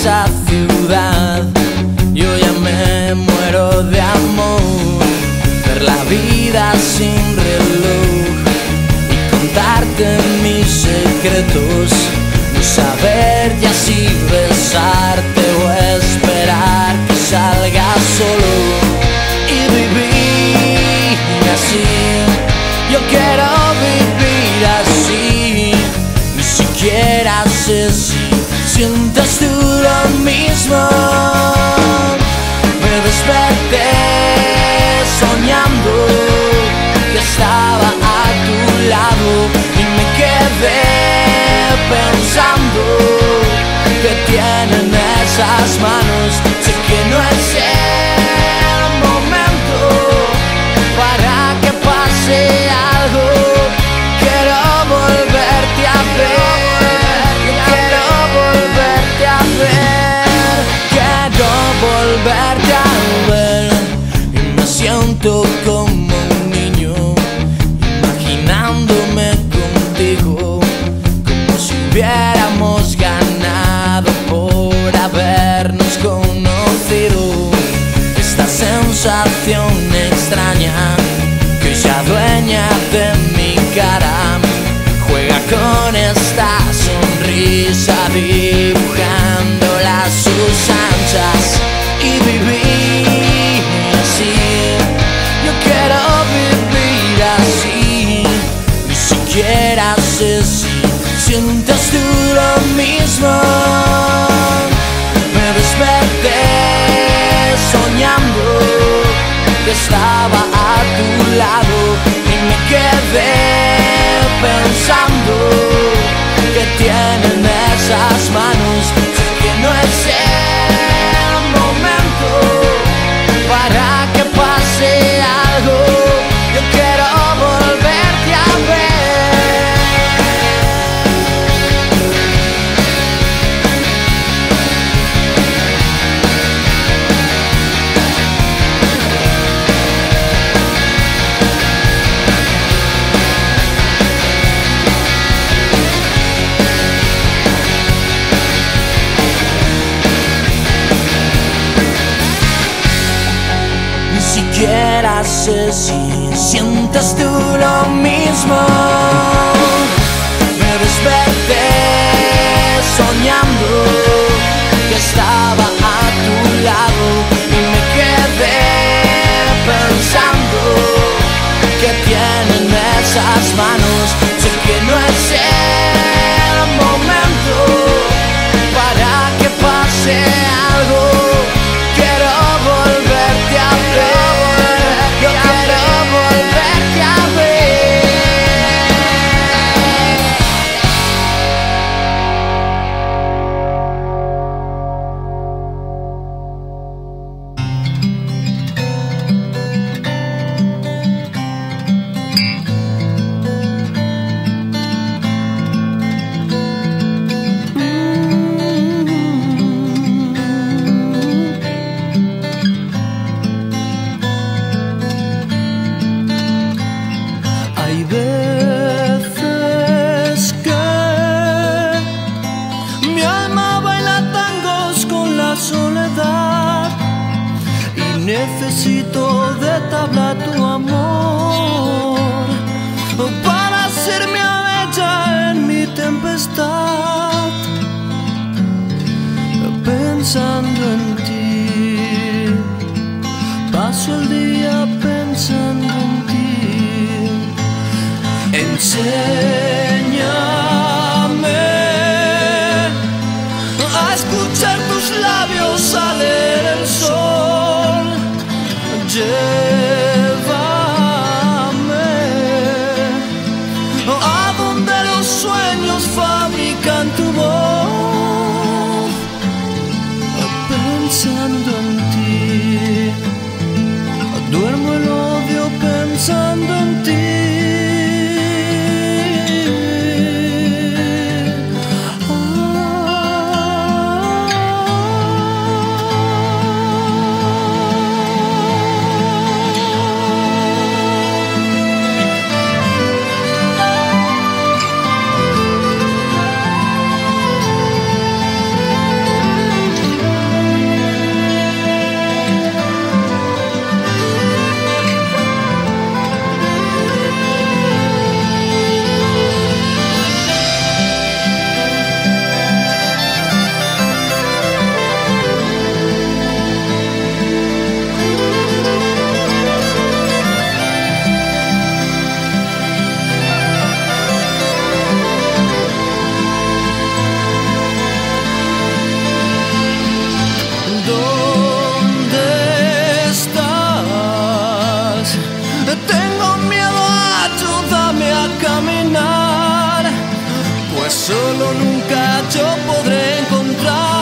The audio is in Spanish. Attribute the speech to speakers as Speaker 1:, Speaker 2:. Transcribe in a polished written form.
Speaker 1: esa ciudad. Yo ya me muero de amor, ver la vida sin reloj y contarte mis secretos, no saber ya si besarte o esperar que salga solo y vivir así. Yo quiero vivir así, ni siquiera sé si sientes tú lo mismo. Me desperté soñando que estaba a tu lado y me quedé pensando que tienen esas manos. Sé que no es el momento para que pase algo. Quiero volverte a ver, quiero volverte a ver, quiero volverte a ver. Y me siento como un niño imaginándome contigo, como si hubiéramos ganado por habernos conocido. Esta sensación extraña que ya dueña de mi cara juega con esta sonrisa, dibujándola a sus anchas y vivir así. Yo quiero vivir así, ni siquiera sé si sientes tú lo mismo. Me desperté soñando que estaba a tu lado y me quedé pensando que tienen esas manos. Sé que no es el momento para que pase algo. Yo quiero volverte a ver. Ni siquiera sé si sientes tú lo mismo. Me desperté soñando que estaba a tu lado y me quedé pensando que tienen esas manos. Sé que no es el momento para que pase algo. Quiero volverte a ver, yo quiero volverte a ver. Hay veces que mi alma baila tangos con la soledad y necesito de tabla tu amor para hacerme a ella en mi tempestad. Pensando en ti, paso el día pensando en ti. Enséñame a escuchar tus labios, a leer el sol. Llévame a donde los sueños fabrican tu voz. Pensando en ti, duermo el odio pensando en ti. pues solo nunca yo podré encontrar